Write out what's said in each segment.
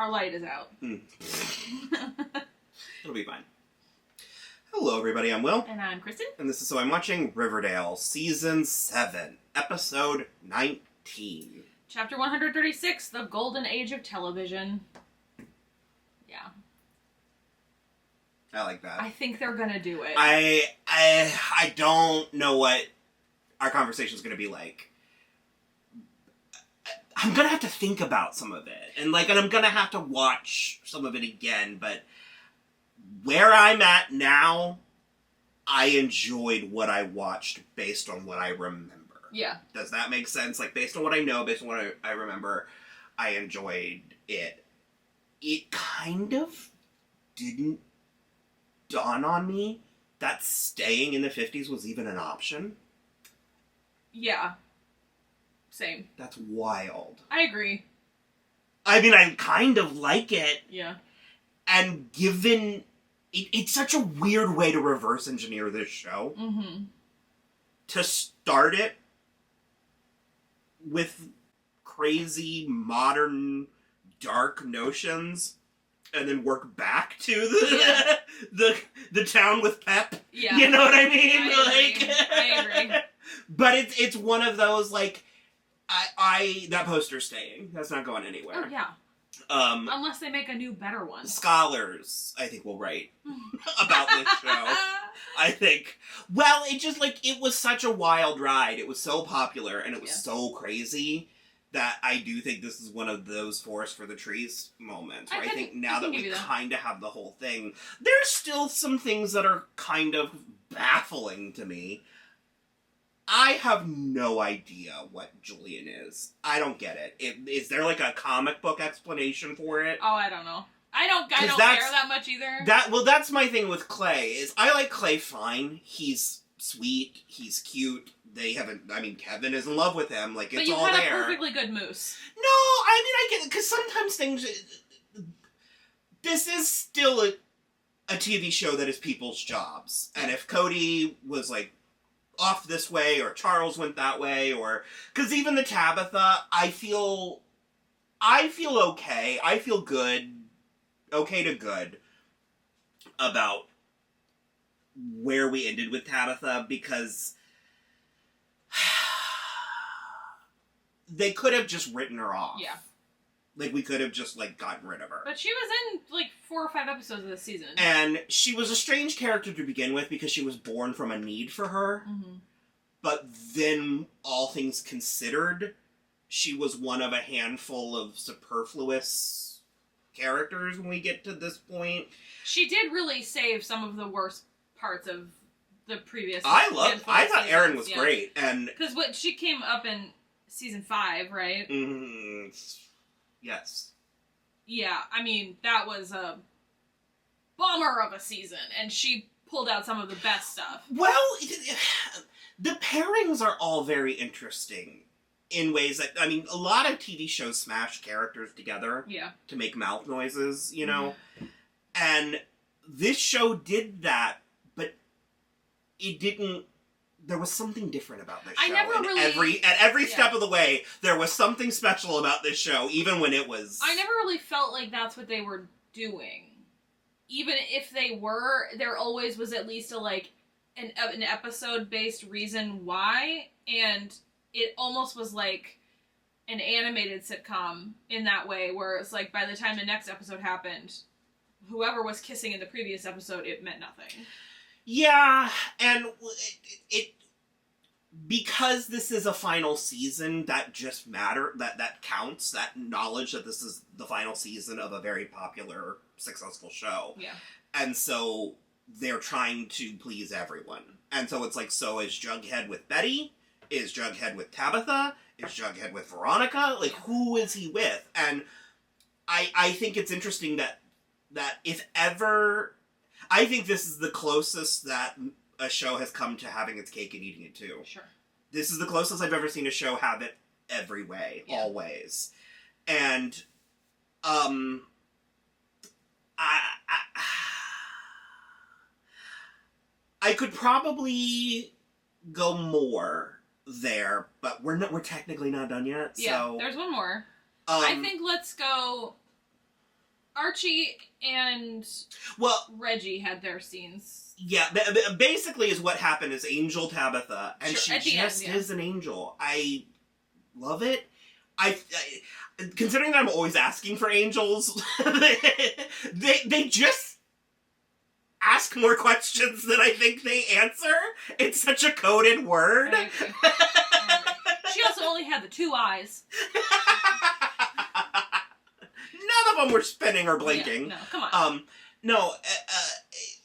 Our light is out. It'll be fine. Hello, everybody. I'm Will. And I'm Kristen. And this is So I'm Watching Riverdale, Season 7, Episode 19. Chapter 136, The Golden Age of Television. Yeah. I like that. I think they're gonna do it. I don't know what our conversation's gonna be like. I'm gonna have to think about some of it. And I'm gonna have to watch some of it again, but where I'm at now, I enjoyed what I watched based on what I remember. Yeah. Does that make sense? Based on what I know, based on what I remember, I enjoyed it. It kind of didn't dawn on me that staying in the 50s was even an option. Yeah. Same. That's wild. I agree. I mean, I kind of like it. Yeah. And given... It's such a weird way to reverse engineer this show. Mm-hmm. To start it with crazy, modern, dark notions, and then work back to the town with pep. Yeah. You know what I mean? I agree. But it's one of those, that poster's staying. That's not going anywhere. Oh, yeah. Unless they make a new, better one. Scholars, I think, will write about this show. I think. Well, it just, it was such a wild ride. It was so popular, and it was so crazy that I do think this is one of those forest for the trees moments. Where I think now that we kind of have the whole thing, there's still some things that are kind of baffling to me. I have no idea what Julian is. I don't get it. Is there a comic book explanation for it? Oh, I don't know. I don't care that much either. That's my thing with Clay, is I like Clay fine. He's sweet. He's cute. Kevin is in love with him. It's all there. But you had a perfectly good moose. No, I get it, because sometimes things... This is still a TV show that is people's jobs. And if Cody was, off this way, or Charles went that way, or... Because even the Tabitha, I feel okay. I feel good. Okay to good. About where we ended with Tabitha, because... they could have just written her off. Yeah. We could have just, gotten rid of her. But she was in, 4 or 5 episodes of this season. And she was a strange character to begin with because she was born from a need for her. Mm-hmm. But then, all things considered, she was one of a handful of superfluous characters when we get to this point. She did really save some of the worst parts of the previous I thought Erin was great. And because she came up in season 5, right? Mm-hmm. Yes. Yeah, that was a bummer of a season, and she pulled out some of the best stuff. Well, the pairings are all very interesting in ways that, a lot of TV shows smash characters together to make mouth noises, you know? Mm-hmm. And this show did that, but it didn't... There was something different about this show. At every step of the way, there was something special about this show, even when it was... I never really felt like that's what they were doing. Even if they were, there always was at least an episode-based reason why, and it almost was like an animated sitcom in that way, where it's by the time the next episode happened, whoever was kissing in the previous episode, it meant nothing. Yeah, and it because this is a final season, that just that counts, that knowledge that this is the final season of a very popular, successful show. Yeah. And so they're trying to please everyone. And so it's so is Jughead with Betty? Is Jughead with Tabitha? Is Jughead with Veronica? Who is he with? And I think it's interesting that if ever... I think this is the closest that a show has come to having its cake and eating it too. Sure. This is the closest I've ever seen a show have it every way, always. And, I could probably go more there, but we're technically not done yet. Yeah, so, there's one more. I think let's go Archie and Reggie had their scenes. Yeah, basically is what happened is Angel Tabitha, and she just is an angel. I love it. I considering that I'm always asking for angels, they just ask more questions than I think they answer. It's such a coded word. I agree. She also only had the 2 eyes. None of them were spinning or blinking. Yeah, no, come on.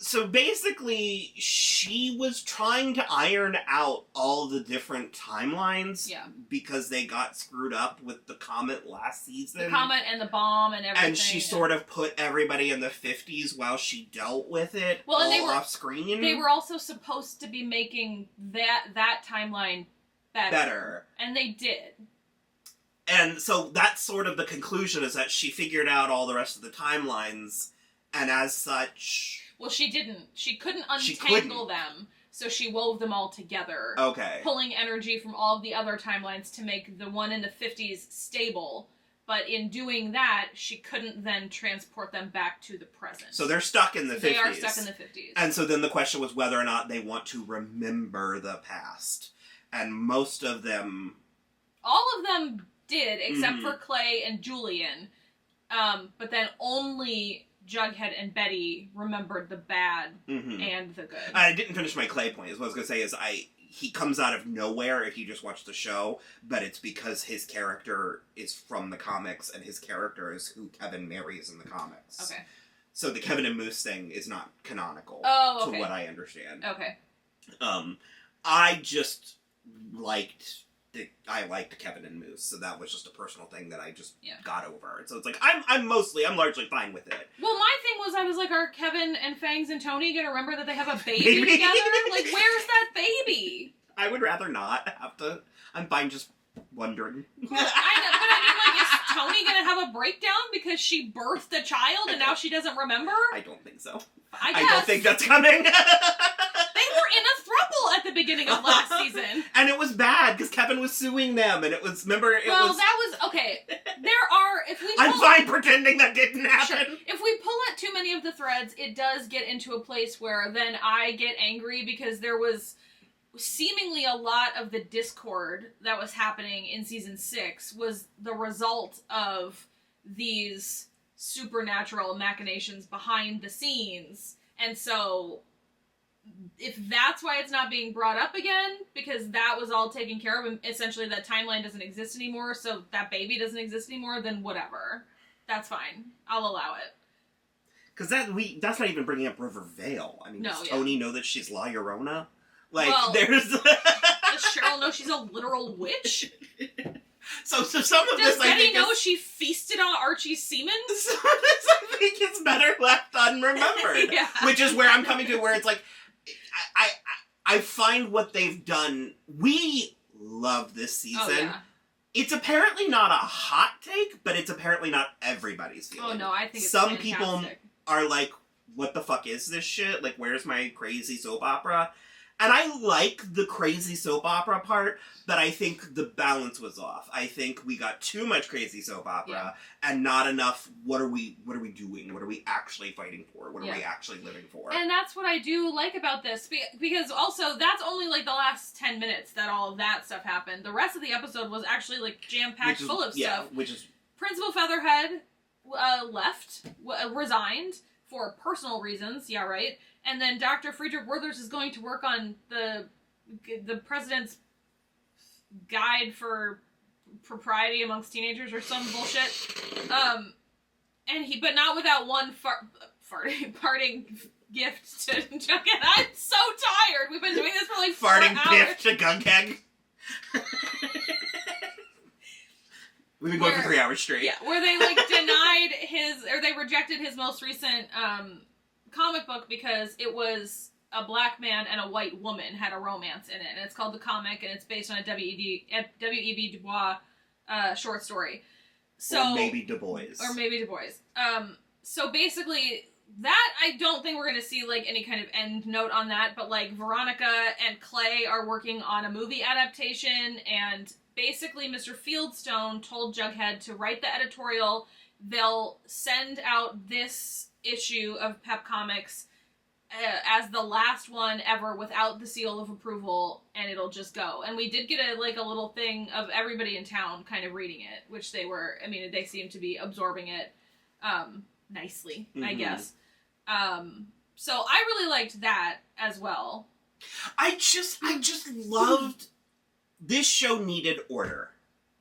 So basically, she was trying to iron out all the different timelines. Yeah. Because they got screwed up with the comet last season. The comet and the bomb and everything. And she sort of put everybody in the 50s while she dealt with it off screen. They were also supposed to be making that timeline better. And they did. And so that's sort of the conclusion, is that she figured out all the rest of the timelines, and as such... Well, she didn't. She couldn't untangle them, so she wove them all together. Okay. Pulling energy from all of the other timelines to make the one in the 50s stable. But in doing that, she couldn't then transport them back to the present. So they're stuck in the 50s. They are stuck in the 50s. And so then the question was whether or not they want to remember the past. And most of them... All of them did, except for Clay and Julian. But then only Jughead and Betty remembered the bad and the good. I didn't finish my Clay point. What I was going to say is he comes out of nowhere if you just watch the show, but it's because his character is from the comics, and his character is who Kevin marries in the comics. Okay. So the Kevin and Moose thing is not canonical, to what I understand. Okay. I just liked Kevin and Moose, so that was just a personal thing that I just got over. And so it's like, I'm largely fine with it. Well, my thing was, I was like, are Kevin and Fangs and Tony gonna remember that they have a baby together? Like, where's that baby? I would rather not have to. I'm fine just wondering. Well, I know, but I mean, like, is Tony gonna have a breakdown because she birthed a child and now she doesn't remember? I don't think so. I don't think that's coming. They were in a throuple at the beginning of last season. And it was bad, because Kevin was suing them, and it was, remember, it was... Well, that was, okay, I'm fine pretending that didn't happen. Sure. If we pull at too many of the threads, it does get into a place where then I get angry, because there was seemingly a lot of the discord that was happening in season 6 was the result of these supernatural machinations behind the scenes. And so... if that's why it's not being brought up again, because that was all taken care of, and essentially that timeline doesn't exist anymore, so that baby doesn't exist anymore, then whatever. That's fine. I'll allow it. Because that's not even bringing up Riverdale. I mean, does Tony know that she's La Llorona? Like, there's... Does Cheryl know she's a literal witch? So some of Does this, Betty I think, know she feasted on Archie's semen? Some of this, I think, is better left unremembered. Yeah. Which is where I'm coming to, where it's like, I find what they've done. We love this season. Oh, yeah. It's apparently not a hot take, but it's apparently not everybody's feeling. Oh, no, I think it's some fantastic. people are like, what the fuck is this shit? Like, where's my crazy soap opera? And I like the crazy soap opera part, but I think the balance was off. I think we got too much crazy soap opera and not enough, what are we doing? What are we actually fighting for? What are we actually living for? And that's what I do like about this, because also that's only like the last 10 minutes that all of that stuff happened. The rest of the episode was actually like jam-packed full of stuff. Which is... Principal Featherhead resigned for personal reasons, and then Dr. Friedrich Werthers is going to work on the president's guide for propriety amongst teenagers or some bullshit. But not without one parting gift to Jughead. I'm so tired. We've been doing this for like 4 hours. Farting gift to Jughead. We've been going for 3 hours straight. Yeah, where they they rejected his most recent comic book because it was a black man and a white woman had a romance in it, and it's called The Comic, and it's based on a W.E.B. Du Bois short story. So, or maybe Du Bois. So basically, that I don't think we're going to see like any kind of end note on that, but like Veronica and Clay are working on a movie adaptation, and basically Mr. Fieldstone told Jughead to write the editorial they'll send out this issue of Pep Comics as the last one ever without the seal of approval, and it'll just go. And we did get a little thing of everybody in town kind of reading it, which they seem to be absorbing it nicely, I guess. So I really liked that as well. I just loved this show needed order.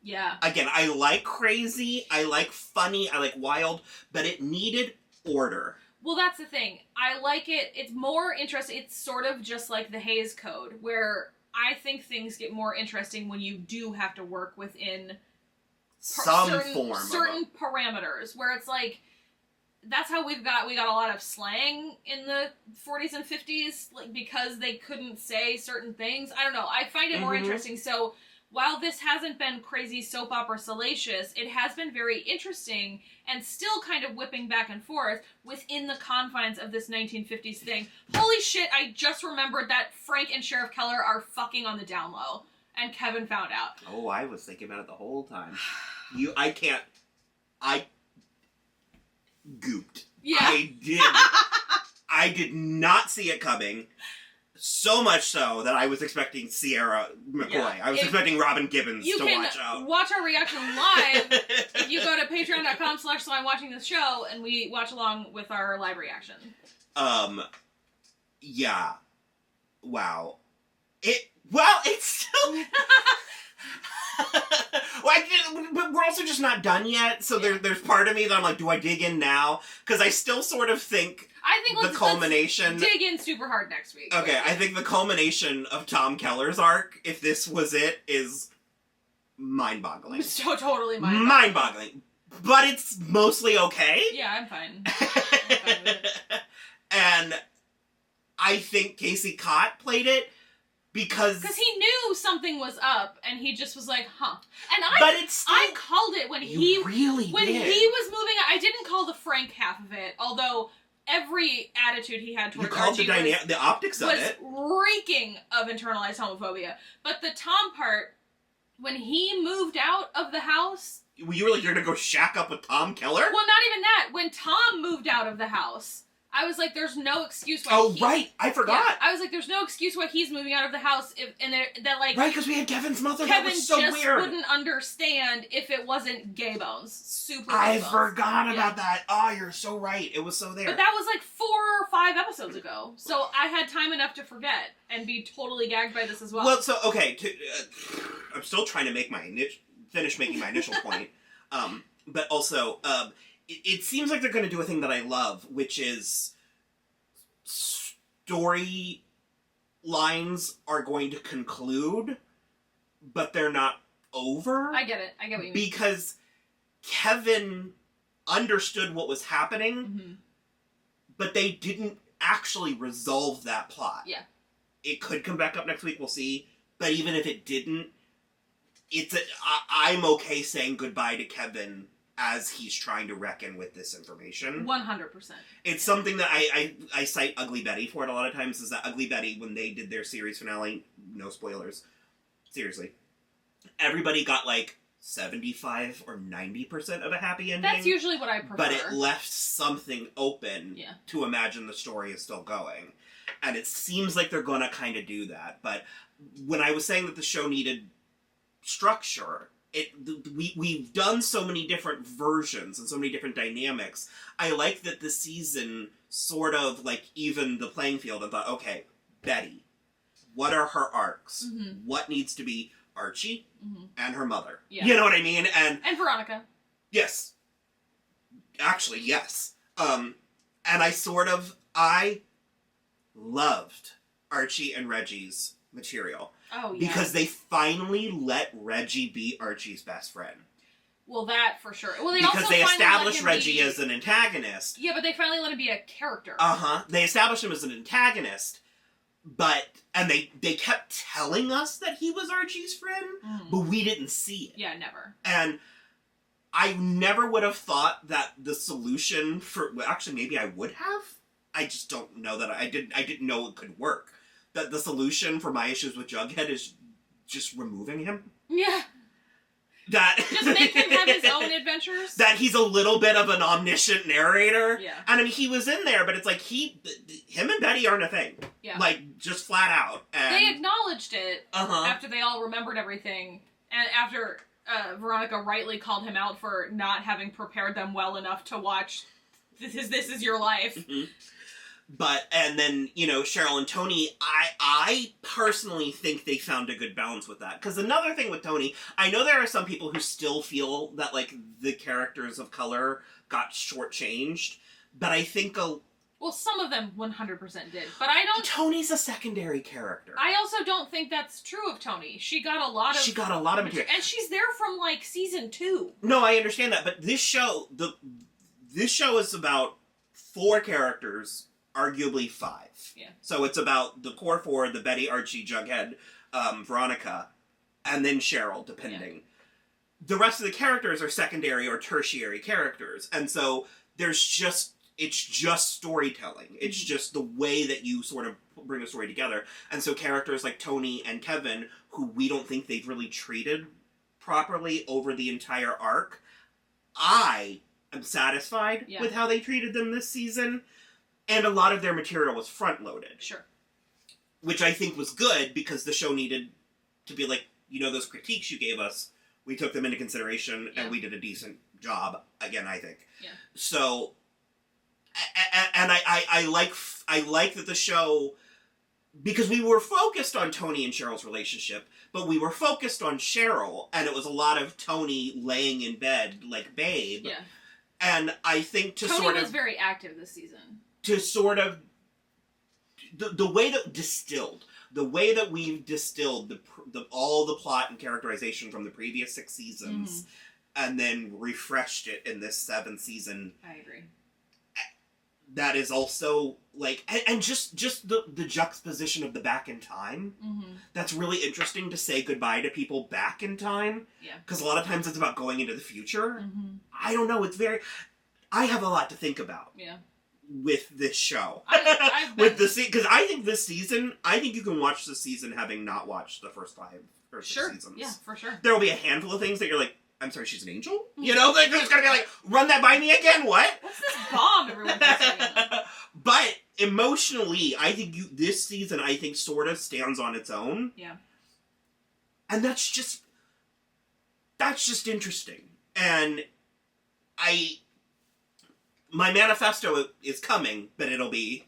Yeah. Again, I like crazy, I like funny, I like wild, but it needed order. Well, that's the thing. I like it. It's more interesting. It's sort of just like the Hays Code, where I think things get more interesting when you do have to work within certain parameters, where it's like, that's how we got a lot of slang in the 40s and 50s, like, because they couldn't say certain things. I don't know. I find it more interesting. So while this hasn't been crazy soap opera salacious, it has been very interesting and still kind of whipping back and forth within the confines of this 1950s thing. Holy shit, I just remembered that Frank and Sheriff Keller are fucking on the down low. And Kevin found out. Oh, I was thinking about it the whole time. I gooped. Yeah. I did not see it coming. So much so that I was expecting Sierra McCoy. Yeah. I was expecting Robin Gibbons to watch out. You can watch our reaction live if you go to patreon.com/soimwatching and we watch along with our live reaction. Yeah. Wow. It's still... but we're also just not done yet, so there's part of me that I'm like, do I dig in now? Because I still sort of think the culmination... Let's dig in super hard next week. Okay, I think the culmination of Tom Keller's arc, if this was it, is mind-boggling. So totally mind-boggling. Mind-boggling. But it's mostly okay. Yeah, I'm fine. I'm fine with it. And I think Casey Cott played it because he knew something was up, and he just was like, huh. And I called it when he was moving. I didn't call the Frank half of it, although every attitude he had towards Archie the optics of it was reeking of internalized homophobia. But the Tom part, when he moved out of the house... You were like, you're gonna go shack up with Tom Keller? Well, not even that. When Tom moved out of the house... I was like, there's no excuse why right! I forgot! Yeah, I was like, there's no excuse why he's moving out of the house, Right, because we had Kevin's mother, Kevin that was so just weird! Wouldn't understand if it wasn't gay bones. Super I gay bones. forgot about that! Oh, you're so right, it was so there. But that was like 4 or 5 episodes ago, so I had time enough to forget, and be totally gagged by this as well. Well, so, okay, I'm still trying to finish making my initial point, but also, it seems like they're going to do a thing that I love, which is story lines are going to conclude, but they're not over. I get it. I get what you mean. Because Kevin understood what was happening, but they didn't actually resolve that plot. Yeah. It could come back up next week, we'll see. But even if it didn't, I'm okay saying goodbye to Kevin as he's trying to reckon with this information. 100%. It's something that I cite Ugly Betty for it a lot of times, is that Ugly Betty, when they did their series finale, no spoilers, seriously, everybody got like 75 or 90% of a happy ending. That's usually what I prefer. But it left something open to imagine the story is still going. And it seems like they're going to kind of do that. But when I was saying that the show needed structure, we've done so many different versions and so many different dynamics. I like that this season sort of like even the playing field and thought, okay, Betty, what are her arcs? What needs to be Archie and her mother? Yeah. You know what I mean? And Veronica. Yes. Actually, yes. And I loved Archie and Reggie's material. Oh, yeah. Because they finally let Reggie be Archie's best friend. Well, that for sure. Well, because they established Reggie as an antagonist. Yeah, but they finally let him be a character. They established him as an antagonist, and they kept telling us that he was Archie's friend, but we didn't see it. Yeah, never. And I never would have thought that the solution for... Well, actually, maybe I would have. I just don't know that... I didn't know it could work. That the solution for my issues with Jughead is just removing him. Yeah. That just make him have his own adventures. That he's a little bit of an omniscient narrator. Yeah. And I mean, he was in there, but it's like him and Betty aren't a thing. Yeah. Like, just flat out. And they acknowledged it after they all remembered everything, and after Veronica rightly called him out for not having prepared them well enough to watch This Is Your Life. Mm-hmm. But, and then, you know, Cheryl and Tony, I personally think they found a good balance with that. Because another thing with Tony, I know there are some people who still feel that, like, the characters of color got shortchanged. But I think well, some of them 100% did. But I don't... Tony's a secondary character. I also don't think that's true of Tony. She got a lot of material. And she's there from, like, season 2. No, I understand that. But this show, this show is about 4 characters... arguably 5. Yeah. So it's about the core 4, the Betty, Archie, Jughead, Veronica, and then Cheryl, depending. Yeah. The rest of the characters are secondary or tertiary characters. And so it's just storytelling. It's just the way that you sort of bring a story together. And so characters like Tony and Kevin, who we don't think they've really treated properly over the entire arc, I am satisfied with how they treated them this season. And a lot of their material was front-loaded. Sure. Which I think was good, because the show needed to be like, you know, those critiques you gave us, we took them into consideration, and we did a decent job, again, I think. Yeah. So, and I like that the show, because we were focused on Tony and Cheryl's relationship, but we were focused on Cheryl, and it was a lot of Tony laying in bed like Babe. Yeah. And I think Tony was very active this season. To sort of the way that we've distilled all the plot and characterization from the previous 6 seasons, and then refreshed it in this 7th season. I agree. That is also like, and just the juxtaposition of the back in time. That's really interesting, to say goodbye to people back in time. Yeah. Because a lot of times it's about going into the future. I don't know. I have a lot to think about. Yeah. With this show. Because I think this season, you can watch this season having not watched the first 5 or 6 seasons. Yeah, for sure. There will be a handful of things that you're like, I'm sorry, she's an angel? You know, they're just gonna be like, run that by me again, what? What's this bomb everyone's saying? But emotionally, I think this season, sort of stands on its own. Yeah. And that's just interesting. And my manifesto is coming, but it'll be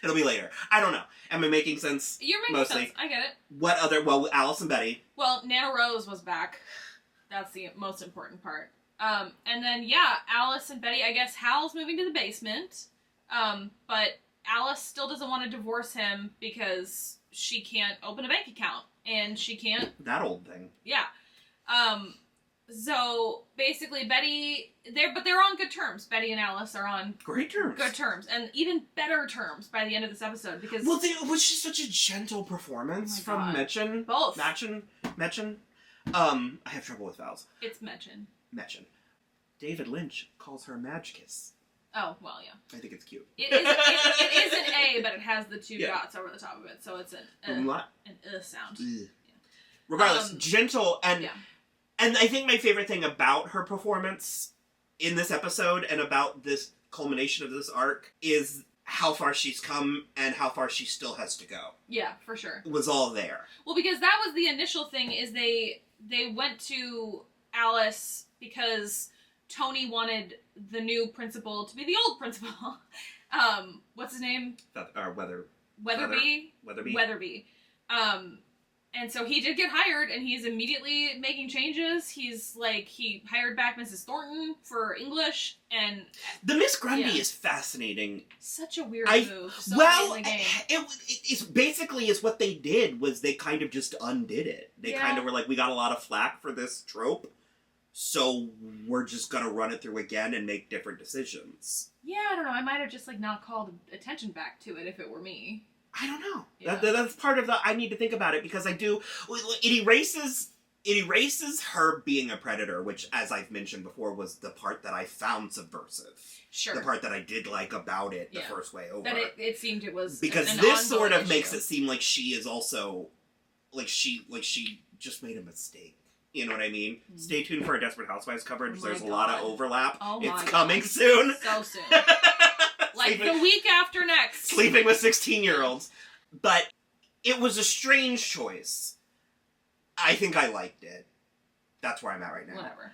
later. I don't know. Am I making sense? You're making mostly sense. I get it. What other? Well, Alice and Betty. Well, Nana Rose was back. That's the most important part. And then Alice and Betty. I guess Hal's moving to the basement. But Alice still doesn't want to divorce him because she can't open a bank account, and she can't. That old thing. Yeah. So basically, they're on good terms. Betty and Alice are on great terms, good terms, and even better terms by the end of this episode, because it was just such a gentle performance from Mädchen. Both Mädchen. I have trouble with vowels. It's Mädchen. David Lynch calls her Magkiss. Oh well, yeah. I think it's cute. It is an A, but it has the 2 dots over the top of it, so it's an sound. Yeah. Regardless, gentle and. Yeah. And I think my favorite thing about her performance in this episode and about this culmination of this arc is how far she's come and how far she still has to go. Yeah, for sure. It was all there. Well, because that was the initial thing, is they went to Alice because Tony wanted the new principal to be the old principal. What's his name? Weatherby. And so he did get hired, and he's immediately making changes. He hired back Mrs. Thornton for English, and... The Miss Grundy is fascinating. Such a weird move. It's basically what they did, was they kind of just undid it. They kind of were like, we got a lot of flack for this trope, so we're just gonna run it through again and make different decisions. Yeah, I don't know. I might have just, not called attention back to it if it were me. I don't know. Yeah. That's part of I need to think about it, because it erases her being a predator, which, as I've mentioned before, was the part that I found subversive. Sure. The part that I did like about it the first way over. That it seemed it was because this sort of makes it seem like she is also, she just made a mistake. You know what I mean? Mm. Stay tuned for our Desperate Housewives coverage. Oh my There's a God. lot of overlap. Oh my It's God. coming soon. So soon. Like the week after next. Sleeping with 16-year-olds. But it was a strange choice. I think I liked it. That's where I'm at right now. Whatever.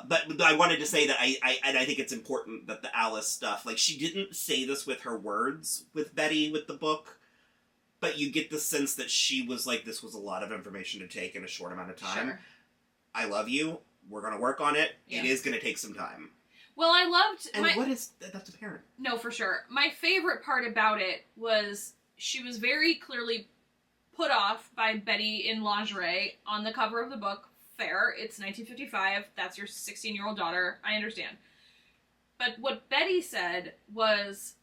But I wanted to say that I think it's important that the Alice stuff, like, she didn't say this with her words with Betty with the book, but you get the sense that she was like, this was a lot of information to take in a short amount of time. Sure. I love you. We're going to work on it. Yeah. It is going to take some time. Well, I loved... And what is... That's apparent. No, for sure. My favorite part about it was she was very clearly put off by Betty in lingerie on the cover of the book. Fair. It's 1955. That's your 16-year-old daughter. I understand. But what Betty said was,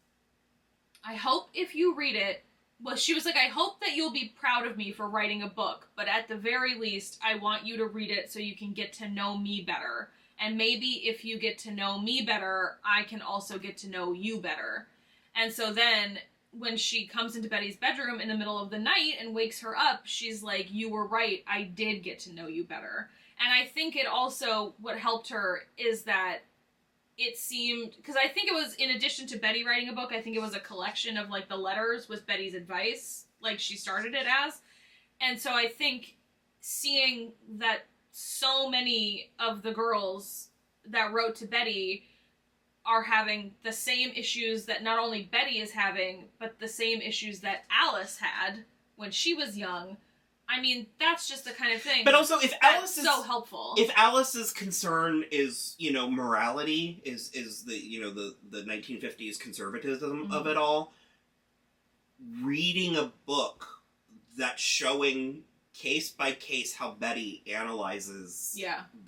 I hope if you read it... Well, she was like, I hope that you'll be proud of me for writing a book, but at the very least, I want you to read it so you can get to know me better. And maybe if you get to know me better, I can also get to know you better. And so then, when she comes into Betty's bedroom in the middle of the night and wakes her up, she's like, you were right, I did get to know you better. And I think it also, what helped her is that it seemed, because I think it was, in addition to Betty writing a book, I think it was a collection of, like, the letters with Betty's advice, like she started it as. And so I think seeing that so many of the girls that wrote to Betty are having the same issues that not only Betty is having, but the same issues that Alice had when she was young. I mean, that's just the kind of thing. But also, if Alice is so helpful. If Alice's concern is, morality, is the 1950s conservatism of it all, reading a book that's showing case by case how Betty analyzes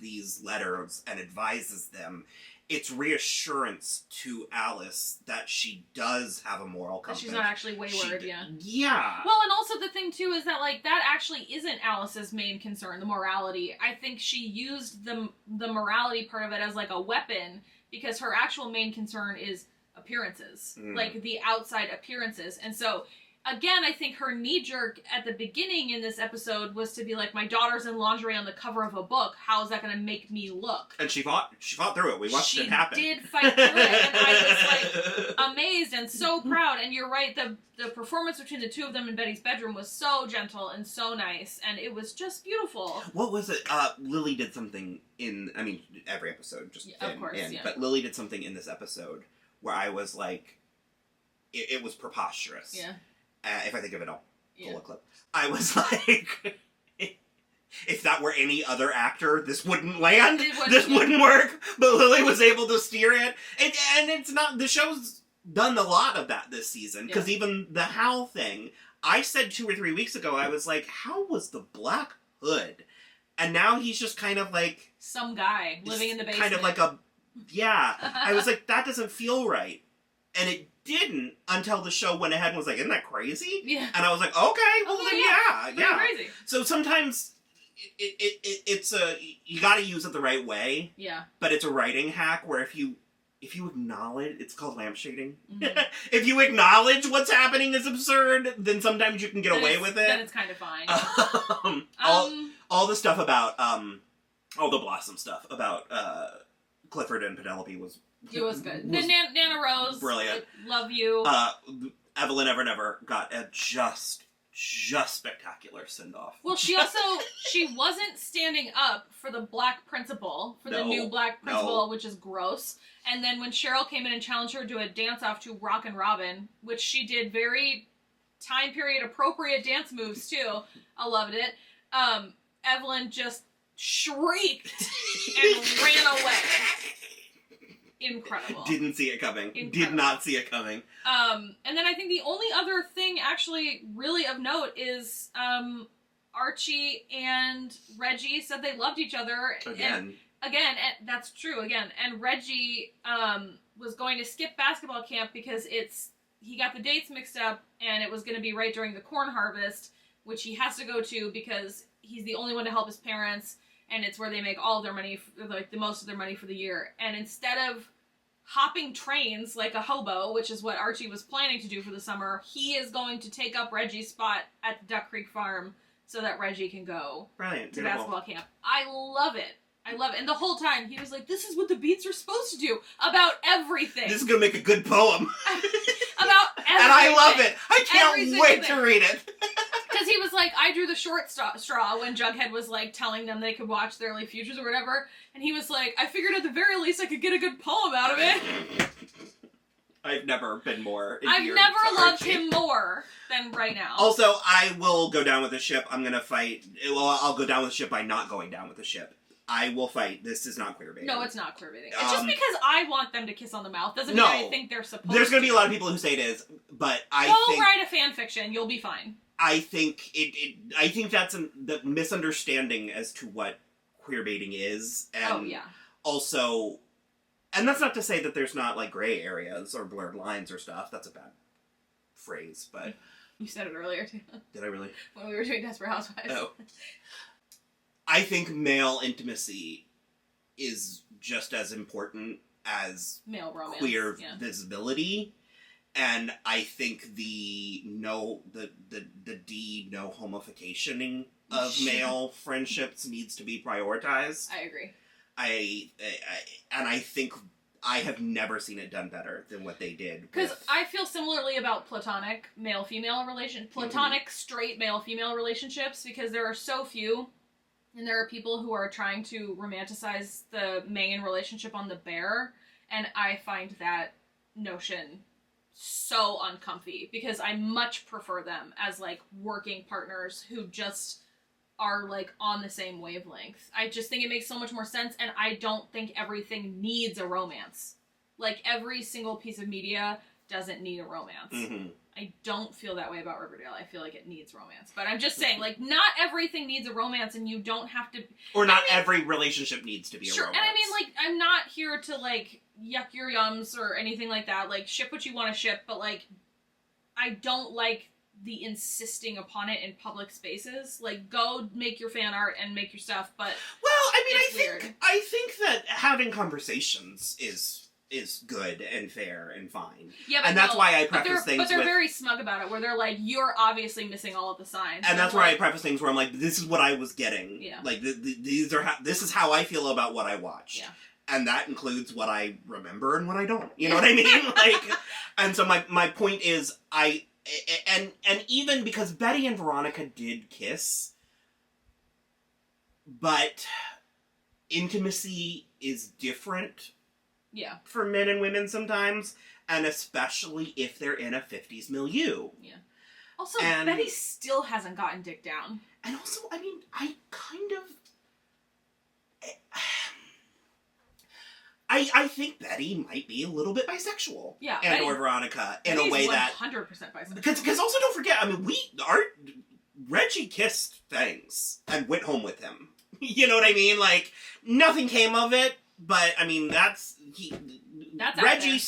these letters and advises them, it's reassurance to Alice that she does have a moral compass. That she's not actually wayward, Yeah. Well, and also the thing, too, is that, like, that actually isn't Alice's main concern, the morality. I think she used the morality part of it as, like, a weapon, because her actual main concern is appearances. Like, the outside appearances. And so, again, I think her knee-jerk at the beginning in this episode was to be like, my daughter's in lingerie on the cover of a book. How is that going to make me look? And she fought through it. We watched it happen. She did fight through it, and I was, like, amazed and so proud. And you're right, the performance between the two of them in Betty's bedroom was so gentle and so nice, and it was just beautiful. What was it? Lily did something every episode, just of course, but Lily did something in this episode where I was like, it was preposterous. Yeah. If I think of it, I'll pull a clip. I was like, if that were any other actor, this wouldn't land. This wouldn't work. But Lily was able to steer it. And it's not, the show's done a lot of that this season. Because even the Hal thing, I said 2 or 3 weeks ago, I was like, how was the Black Hood? And now he's just kind of like... some guy living in the basement. Kind of like a... Yeah. I was like, that doesn't feel right. And it didn't until the show went ahead and was like, isn't that crazy? Yeah. And I was like, okay, well then yeah. Crazy. So sometimes it's you gotta use it the right way. Yeah. But it's a writing hack where if you acknowledge, it's called lampshading. Mm-hmm. If you acknowledge what's happening is absurd, then sometimes you can get away with it. Then it's kind of fine. All the stuff about, all the Blossom stuff about Clifford and Penelope was... It was good. Nana Rose. Brilliant. Love you. Evelyn Ever got a just spectacular send-off. Well, she wasn't standing up for the black principal, the new black principal, which is gross. And then when Cheryl came in and challenged her to a dance-off to Rockin' Robin, which she did very time period appropriate dance moves, too. I loved it. Evelyn just shrieked and ran away. Incredible. Didn't see it coming. Incredible. Did not see it coming. And then I think the only other thing actually really of note is Archie and Reggie said they loved each other. And that's true, again. And Reggie was going to skip basketball camp because he got the dates mixed up and it was going to be right during the corn harvest, which he has to go to because he's the only one to help his parents. And it's where they make all of their money, like the most of their money for the year. And instead of hopping trains like a hobo, which is what Archie was planning to do for the summer, he is going to take up Reggie's spot at the Duck Creek Farm so that Reggie can go Brilliant. to Beautiful. basketball camp. I love it. I love it. And the whole time, he was like, this is what the beats are supposed to do about everything. This is going to make a good poem. About everything. And I love it. I Every can't single wait thing. to read it. Because he was like, I drew the short straw when Jughead was like telling them they could watch their like futures or whatever. And he was like, I figured at the very least I could get a good poem out of it. I've never been more I've endeared never to loved Archie. him more than right now. Also, I will go down with the ship. I'm going to fight. Well, I'll go down with the ship by not going down with the ship. I will fight. This is not queerbaiting. No, it's not queerbaiting. It's just because I want them to kiss on the mouth doesn't mean No. I think they're supposed to. There's going to be a lot of people who say it is, but I Go think... write a fan fiction. You'll be fine. I think I think that's the misunderstanding as to what queerbaiting is. And also, and that's not to say that there's not, like, gray areas or blurred lines or stuff. That's a bad phrase, but... You said it earlier, too. Did I really? When we were doing Desperate Housewives. Oh. I think male intimacy is just as important as male romance, queer visibility, and I think the no homoficationing of male friendships needs to be prioritized. I agree. I think I have never seen it done better than what they did. Because I feel similarly about platonic male-female straight male-female relationships, because there are so few. And there are people who are trying to romanticize the main relationship on the bear, and I find that notion so uncomfy, because I much prefer them as, like, working partners who just are, like, on the same wavelength. I just think it makes so much more sense, and I don't think everything needs a romance. Like, every single piece of media doesn't need a romance. Mm-hmm. I don't feel that way about Riverdale. I feel like it needs romance. But I'm just saying, like, not everything needs a romance, and you don't have to... Or not every relationship needs to be a romance. And I mean, like, I'm not here to, like, yuck your yums or anything like that. Like, ship what you want to ship, but, like, I don't like the insisting upon it in public spaces. Like, go make your fan art and make your stuff, but... Well, I mean, weird. I think that having conversations is good and fair and fine. Yeah, but and that's why I preface things But they're with, very smug about it, where they're like, you're obviously missing all of the signs. And that's where I preface things where I'm like, this is what I was getting. Yeah. Like, this is how I feel about what I watched. Yeah. And that includes what I remember and what I don't. You know what I mean? Like, and so my point is, and even because Betty and Veronica did kiss, but intimacy is different. Yeah. For men and women sometimes, and especially if they're in a 50s milieu. Yeah. Also, Betty still hasn't gotten dick down. And also, I mean, I kind of... I think Betty might be a little bit bisexual. Yeah. And or Veronica in a way that... 100% bisexual. Because also don't forget, I mean, Reggie kissed things and went home with him. You know what I mean? Like, nothing came of it. But, I mean, Reggie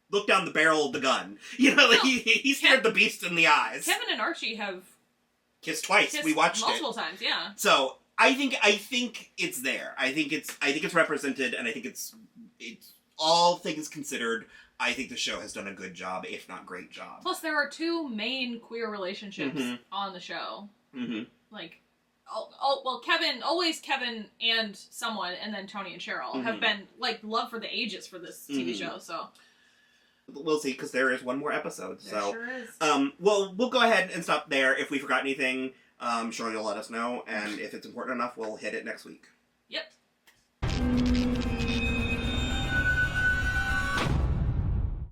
looked down the barrel of the gun. You know, like, he stared the beast in the eyes. Kevin and Archie have kissed twice. We watched multiple times, yeah. So, I think it's there. I think it's represented, and I think it's all things considered, I think the show has done a good job, if not great job. Plus, there are two main queer relationships on the show. Mm-hmm. Like, Kevin and someone, and then Tony and Cheryl have been, like, love for the ages for this TV show, so. We'll see, because there is one more episode, There sure is. Well, we'll go ahead and stop there. If we forgot anything, I'm sure you'll let us know, and if it's important enough, we'll hit it next week. Yep.